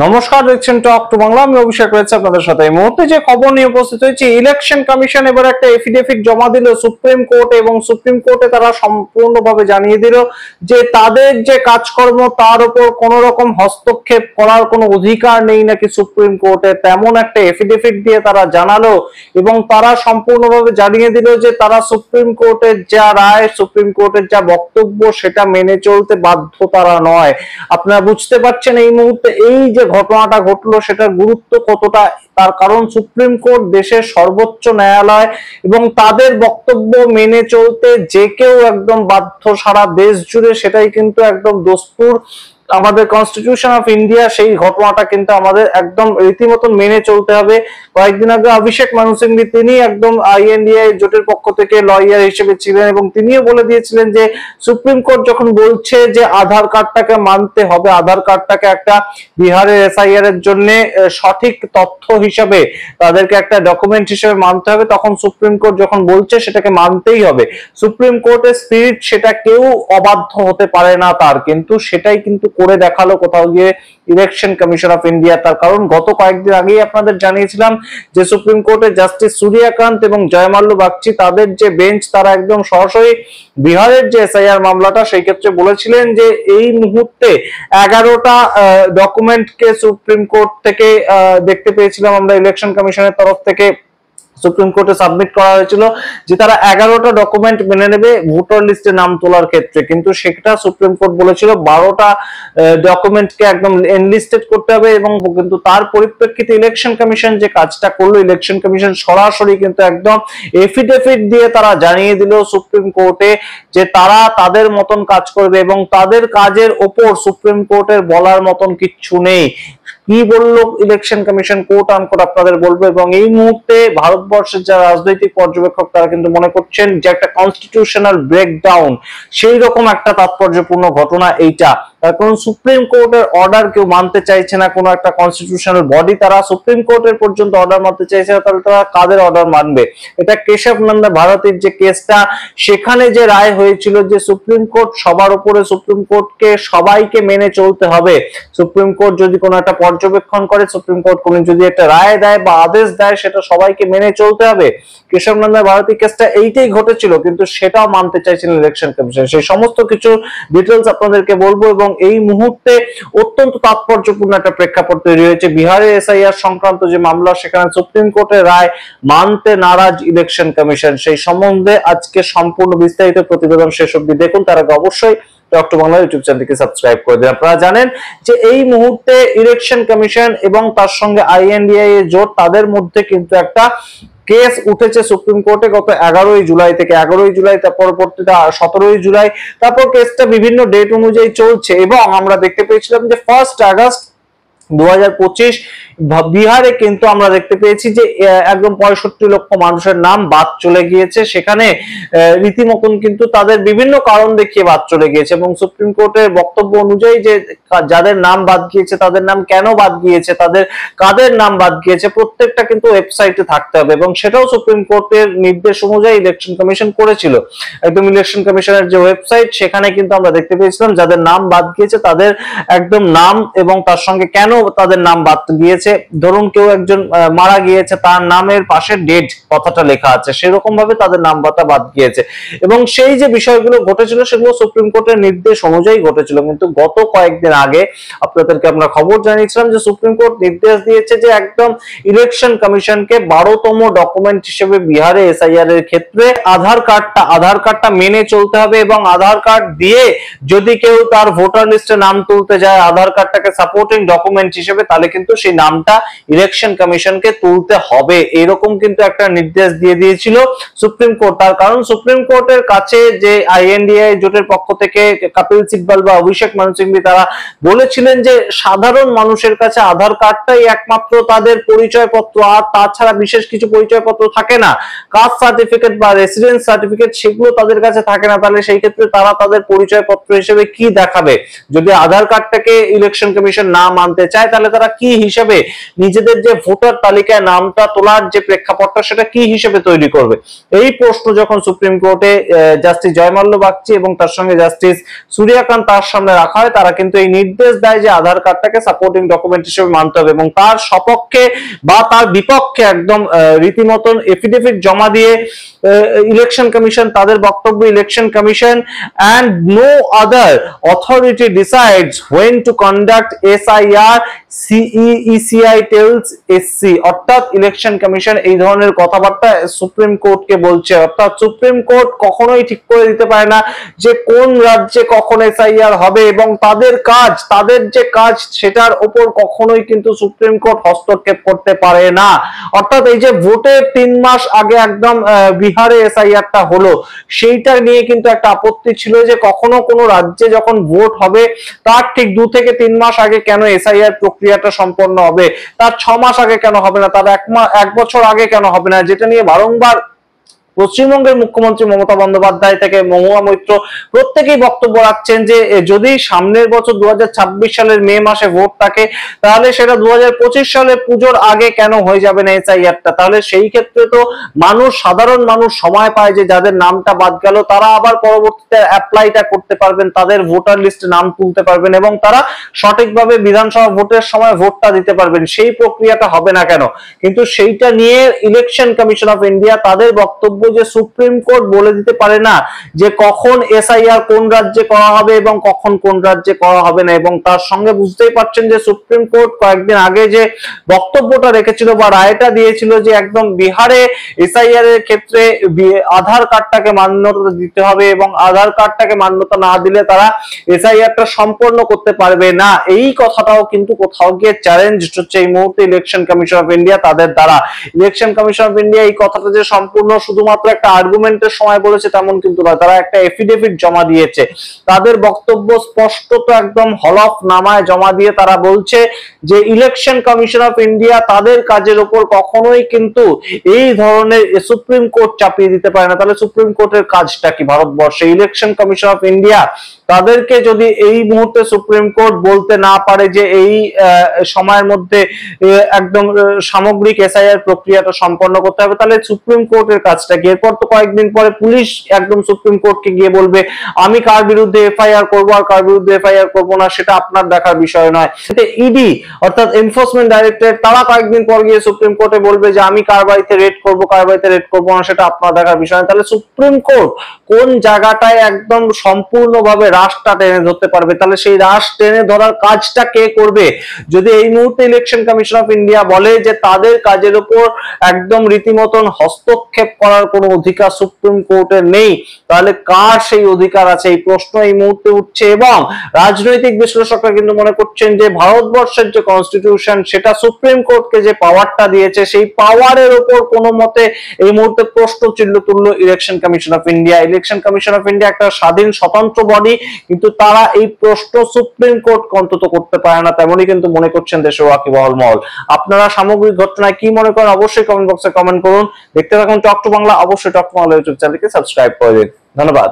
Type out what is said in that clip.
নমস্কার, দেখছেন talk to Bangla. আমি অভিষেক রয়েছে আপনাদের সাথে। এই মুহূর্তে যে খবর নিয়ে উপস্থিত হয়েছে, ইলেকশন কমিশন এবার একটা এফিডেভিট জমা দিল সুপ্রিম কোর্টে এবং সুপ্রিম কোর্টে তারা সম্পূর্ণভাবে জানিয়ে দিল যে তাদের যে কাজকর্ম তার উপর কোনো রকম হস্তক্ষেপ করার কোনো অধিকার নেই নাকি সুপ্রিম কোর্টে, তেমন একটা এফিডেভিট দিয়ে তারা জানালো এবং তারা সম্পূর্ণভাবে জানিয়ে দিল যে তারা সুপ্রিম কোর্টের যা রায়, সুপ্রিম কোর্টের যা বক্তব্য সেটা মেনে চলতে বাধ্য তারা নয়। আপনারা বুঝতে পারছেন এই মুহূর্তে এই যে ঘটনাটা ঘটলো সেটার গুরুত্ব কতটা, তার কারণ সুপ্রিম কোর্ট দেশের সর্বোচ্চ ন্যায়ালয় এবং তাদের বক্তব্য মেনে চলতে যে কেউ একদম বাধ্য সারা দেশ জুড়ে, সেটাই কিন্তু একদম দস্তুর আমাদের কনস্টিটিউশন অফ ইন্ডিয়া। সেই ঘটনাটা কিন্তু আমাদের একদম রীতিমতো মেনে চলতে হবে। কয়েকদিন আগে অভিষেক মানু সিংভি তিনি একদম আইএনডিএ জোটের পক্ষ থেকে লয়ার হিসেবে ছিলেন এবং তিনিও বলে দিয়েছিলেন যে সুপ্রিম কোর্ট যখন বলছে যে আধার কার্ডটাকে মানতে হবে, আধার কার্ডটাকে একটা বিহারের এসআইআর এর জন্য সঠিক তথ্য হিসাবে তাদেরকে একটা ডকুমেন্ট হিসেবে মানতে হবে, তখন সুপ্রিম কোর্ট যখন বলছে সেটাকে মানতেই হবে। সুপ্রিম কোর্টের স্পিরিট সেটা কেউ অবাধ্য হতে পারে না তার, কিন্তু সেটাই কিন্তু করে দেখালো কোথাও গিয়ে ইলেকশন কমিশন অফ ইন্ডিয়া। তার কারণ গত কয়েকদিন আগেই আপনাদের জানিয়েছিলাম যে সুপ্রিম কোর্টের জাস্টিস সূর্যকান্ত এবং জয়মাল্য বাগচি তাদের যে বেঞ্চ, তারা একদম সরাসরি বিহারের যে এসআইআর মামলাটা সেই ক্ষেত্রে বলেছিলেন যে এই মুহূর্তে 11টা ডকুমেন্টকে সুপ্রিম কোর্ট থেকে দেখতে পেয়েছিলাম আমরা, ইলেকশন কমিশনের তরফ থেকে সুপ্রিম কোর্টে সাবমিট করা হয়েছিল যে তারা 11টা ডকুমেন্ট মেনে নেবে ভোটার লিস্টে নাম তোলার ক্ষেত্রে, কিন্তু সেটা সুপ্রিম কোর্ট বলেছিল 12টা ডকুমেন্টকে একদম এনলিস্টেড করতে হবে। এবং কিন্তু তার পরিপ্রেক্ষিতে ইলেকশন কমিশন যে কাজটা করলো, ইলেকশন কমিশন সরাসরি কিন্তু একদম এফিডেভিট দিয়ে তারা জানিয়ে দিল সুপ্রিম কোর্টে যে তারা তাদের মতন কাজ করবে এবং তাদের কাজের ওপর সুপ্রিম কোর্টের বলার মতন কিচ্ছু নেই। কি বললো ইলেকশন কমিশন কোর্ট আনকোট আপনাদের বলবো। এবং এই মুহূর্তে ভারতবর্ষের যারা রাজনৈতিক পর্যবেক্ষক তারা কিন্তু মনে করছেন যে একটা কনস্টিটিউশনাল ব্রেকডাউন, সেই রকম একটা তাৎপর্যপূর্ণ ঘটনা এইটা। তার কারণ সুপ্রিম কোর্টের অর্ডার কেউ মানতে চাইছে না, কোনো একটা কনস্টিটিউশনাল বডি তারা সুপ্রিম কোর্টের পর্যন্ত অর্ডার মানতে চাইছে না, তাহলে তারা কাদের অর্ডার মানবে? এটা কেশব নন্দা ভারতীর যে কেসটা, সেখানে যে রায় হয়েছিল যে সুপ্রিম কোর্ট সবার উপরে, সুপ্রিম কোর্টকে সবাইকে মেনে চলতে হবে। সুপ্রিম কোর্ট যদি কোনো একটা পর্যবেক্ষণ করে, সুপ্রিম কোর্ট কোনো যদি একটা রায় দেয় বা আদেশ দেয়, সেটা সবাইকে মেনে চলতে হবে। কেশব নন্দা ভারতী কেসটা এইটাই ঘটেছিল, কিন্তু সেটাও মানতে চাইছিলেন ইলেকশন কমিশন। সেই সমস্ত কিছু ডিটেলস আপনাদেরকে বলবো। এবং এই মুহূর্তে অত্যন্ত তাৎপর্যপূর্ণ একটা প্রেক্ষাপট তৈরি হয়েছে বিহারের এসআইআর সংক্রান্ত যে মামলা, সেখানে সুপ্রিম কোর্টের রায় মানতে নারাজ ইলেকশন কমিশন। সেই সম্বন্ধে আজকে সম্পূর্ণ বিস্তারিত প্রতিবেদন শেষ অবধি দেখুন। তার আগে অবশ্যই টক টু বাংলা ইউটিউব চ্যানেলকে সাবস্ক্রাইব করে দিন। আপনারা জানেন যে এই মুহূর্তে ইলেকশন কমিশন এবং তার সঙ্গে আইএনডিএ জোট, তাদের মধ্যে কিন্তু একটা কেস উঠেছে সুপ্রিম কোর্টে গত 11ই জুলাই থেকে। 11ই জুলাই, তার পরবর্তীতে 17ই জুলাই, তারপর কেসটা বিভিন্ন ডেট অনুযায়ী চলছে। এবং আমরা দেখতে পেয়েছিলাম যে 1 আগস্ট 2025 বিহারে কিন্তু আমরা দেখতে পেয়েছি যে একদম 65 লক্ষ মানুষের নাম বাদ চলে গিয়েছে। সেখানে রীতিমতন কিন্তু তাদের বিভিন্ন কারণ দেখিয়ে বাদ চলে গিয়েছে এবং সুপ্রিম কোর্টের বক্তব্য অনুযায়ী যে যাদের নাম বাদ গিয়েছে, তাদের নাম কেন বাদ গিয়েছে, তাদের কাদের নাম বাদ গিয়েছে, প্রত্যেকটা কিন্তু ওয়েবসাইটে থাকতে হবে। এবং সেটাও সুপ্রিম কোর্টের নির্দেশ অনুযায়ী ইলেকশন কমিশন করেছিল। একদম ইলেকশন কমিশনের যে ওয়েবসাইট, সেখানে কিন্তু আমরা দেখতে পেয়েছিলাম যাদের নাম বাদ গিয়েছে তাদের একদম নাম এবং তার সঙ্গে কেন তাদের নাম বাদ গিয়েছে। ধরুন কেউ একজন মারা গিয়েছে, তার নামের পাশে ডেট কথাটা লেখা আছে, সেরকম ভাবে তাদের নাম বাদ গিয়েছে। এবং সেই যে বিষয়গুলো ঘটেছিল সেগুলো সুপ্রিম কোর্টের নির্দেশ অনুযায়ী ঘটেছিল। কিন্তু গত কয়েকদিন আগে আপনাদেরকে আমরা খবর জানিয়েছিলাম যে সুপ্রিম কোর্ট নির্দেশ দিয়েছে যে একদম ইলেকশন কমিশনকে 12তম ডকুমেন্ট হিসেবে বিহারে এসআইআর এর ক্ষেত্রে আধার কার্ডটা মেনে চলতে হবে। এবং আধার কার্ড দিয়ে যদি কেউ তার ভোটার লিস্টে নাম তুলতে যায়, আধার কার্ডটাকে সাপোর্টিং ডকুমেন্ট হিসেবে, তাহলে কিন্তু সেই নামটা ইলেকশন কমিশনকে তুলতে হবে। এরকম কিন্তু একটা নির্দেশ দিয়ে দিয়েছিল সুপ্রিম কোর্ট। তার কারণ সুপ্রিম কোর্টের কাছে যে আইএনডিএ জোটের পক্ষ থেকে কপিল সিব্বল বা অভিষেক মানু সিংভি তারা বলেছিলেন যে সাধারণ মানুষের কাছে আধার কার্ডটাই একমাত্র তাদের পরিচয়পত্র, আর তাছাড়া বিশেষ কিছু পরিচয়পত্র থাকে না। কাস্ট সার্টিফিকেট বা রেসিডেন্স সার্টিফিকেট সেগুলো তাদের কাছে থাকে না। তাহলে সেই ক্ষেত্রে তারা তাদের পরিচয়পত্র হিসেবে কি দেখাবে? যদি আধার কার্ডটাকে ইলেকশন কমিশন না মানতে চায় তাহলে তারা কি হিসেবে নিজেদের যে ভোটার তালিকায় নামটা তোলার যে প্রেক্ষাপটটা সেটা কি হিসেবে তৈরি করবে। এই প্রশ্ন যখন সুপ্রিম কোর্টে জাস্টিস জয়মাল্য বাগচি এবং তার সঙ্গে জাস্টিস সূর্যকান্ত তার সামনে রাখা হয়, তারা কিন্তু এই নির্দেশ দেয় যে আধার কার্ডটাকে সাপোর্টিং ডকুমেন্ট হিসেবে মানতে হবে এবং তার সপক্ষে বা তার বিপক্ষে একদম রীতিমতন এফিডেভিট জমা দিয়ে ইলেকশন কমিশন তাদের বক্তব্য, election commission and no other authority decides when to conduct SIR, CECI tells SC। অর্থাৎ ইলেকশন কমিশন এই ধরনের কথাবার্তা সুপ্রিম কোর্টকে বলছে, অর্থাৎ সুপ্রিম কোর্ট কখনোই ঠিক করে দিতে পারে না যে কোন রাজ্যে কখন SIR হবে এবং তাদের কাজ, তাদের যে কাজ সেটার উপর কখনোই কিন্তু সুপ্রিম কোর্ট হস্তক্ষেপ করতে পারে না। অর্থাৎ এই যে ভোটের 3 মাস আগে একদম বিহারে SIRটা হলো, সেইটা নিয়ে কিন্তু একটা আপত্তি ছিল যে কখনো কোনো রাজ্যে যখন ভোট হবে তার ঠিক 2 থেকে 3 মাস আগে কেন SIR প্রক্রিয়াটা সম্পন্ন হবে, তার 6 মাস আগে কেন হবে না, তার 1 বছর আগে কেন হবে না, যেটা নিয়ে বারংবার পশ্চিমবঙ্গের মুখ্যমন্ত্রী মমতা বন্দ্যোপাধ্যায় থেকে মহুয়া মৈত্র প্রত্যেকেই বক্তব্য রাখছেন যে যদি সামনের বছর 2026 সালের মে মাসে ভোট থাকে তাহলে সেটা 2025 সালের পুজোর আগে কেন হয়ে যাবে না SIRটা। তাহলে সেই ক্ষেত্রে তো মানুষ, সাধারণ মানুষ সময় পায় যে যাদের নামটা বাদ গেল তারা আবার পরবর্তীতে অ্যাপ্লাইটা করতে পারবেন, তাদের ভোটার লিস্টে নাম তুলতে পারবেন এবং তারা সঠিকভাবে বিধানসভা ভোটের সময় ভোটটা দিতে পারবেন। সেই প্রক্রিয়াটা হবে না কেন? কিন্তু সেইটা নিয়ে ইলেকশন কমিশন অফ ইন্ডিয়া তাদের বক্তব্য যে সুপ্রিম কোর্ট বলে দিতে পারে না যে কখন SIR কোন রাজ্যে করা হবে এবং কখন কোন রাজ্যে করা হবে না। এবং তার সঙ্গে বুঝতেই পারছেন যে সুপ্রিম কোর্ট কয়েকদিন আগে যে বক্তব্যটা রেখেছিল বা রায়টা দিয়েছিল যে একদম বিহারে SIR এর ক্ষেত্রে আধার কার্ডটাকে মান্যতা দিতে হবে এবং আধার কার্ডটাকে মান্যতা না দিলে তারা SIRটা সম্পন্ন করতে পারবে না, এই কথাটাও কিন্তু কোথাও গিয়ে চ্যালেঞ্জ হচ্ছে এই মুহূর্তে ইলেকশন কমিশন অফ ইন্ডিয়া তাদের দ্বারা। ইলেকশন কমিশন অফ ইন্ডিয়া এই কথাটা যে সম্পূর্ণ শুধুমাত্র একটা আর্গুমেন্টের সময় বলেছে তেমন কিন্তু নয়, তারা একটা এফিডেভিট জমা দিয়েছে। তাদের বক্তব্য স্পষ্টত একদম হলফনামায় জমা দিয়ে তারা বলছে যে ইলেকশন কমিশন অফ ইন্ডিয়া তাদের কাজের উপর কখনোই কিন্তু এই ধরনের সুপ্রিম কোর্ট চাপিয়ে দিতে পারে না। তাহলে সুপ্রিম কোর্টের কাজটা কি ভারতবর্ষে? ইলেকশন কমিশন অফ ইন্ডিয়া তাদেরকে যদি এই মুহূর্তে সুপ্রিম কোর্ট বলতে না পারে যে এই সময়ের মধ্যে একদম সামগ্রিক SIR প্রক্রিয়াটা সম্পন্ন করতে হবে, তাহলে সুপ্রিম কোর্টের কাজটা কি? এরপর তো কয়েকদিন পরে পুলিশ একদম সুপ্রিম কোর্টকে গিয়ে বলবে আমি কার বিরুদ্ধে FIR করবো আর কার বিরুদ্ধে FIR করবো না সেটা আপনার দেখার বিষয় নয়। ইডি অর্থাৎ এনফোর্সমেন্ট ডাইরেক্টরেট তারা কয়েকদিন পর গিয়ে সুপ্রিম কোর্টে বলবে যে আমি কার বাড়িতে রেড করবো কার বাড়িতে রেড করবো না সেটা আপনার দেখার বিষয় নয়। তাহলে সুপ্রিম কোর্ট কোন জায়গাটায় একদম সম্পূর্ণভাবে রাশটা টেনে ধরতে পারবে? তাহলে সেই রাশ টেনে ধরার কাজটা কে করবে? যদি এই মুহূর্তে ইলেকশন কমিশন অফ ইন্ডিয়া বলে যে তাদের কাজের উপর একদম রীতিমতন হস্তক্ষেপ করার কোনো অধিকার সুপ্রিম কোর্টের নেই, তাহলে কার সেই অধিকার আছে? এই প্রশ্ন এই মুহূর্তে উঠছে এবং রাজনৈতিক বিশ্লেষকরা কিন্তু মনে করছেন যে ভারতবর্ষের যে কনস্টিটিউশন সেটা সুপ্রিম কোর্টকে যে পাওয়ারটা দিয়েছে সেই পাওয়ারের উপর কোনো মতে এই মুহূর্তে প্রশ্ন চিহ্ন তুললো election commission of India. Election commission of India একটা স্বাধীন স্বতন্ত্র বডি, কিন্তু তারা এই প্রশ্ন সুপ্রিম কোর্ট অন্তত করতে পারে না, তেমনই কিন্তু মনে করছেন দেশের ওয়াকিবহাল মহল। আপনারা সামগ্রিক ঘটনায় কি মনে করেন অবশ্যই কমেন্ট বক্সে কমেন্ট করুন। দেখতে থাকুন টক টু বাংলা, অবশ্যই টক টু বাংলা ইউটিউব চ্যানেলকে সাবস্ক্রাইব করে দিন। ধন্যবাদ।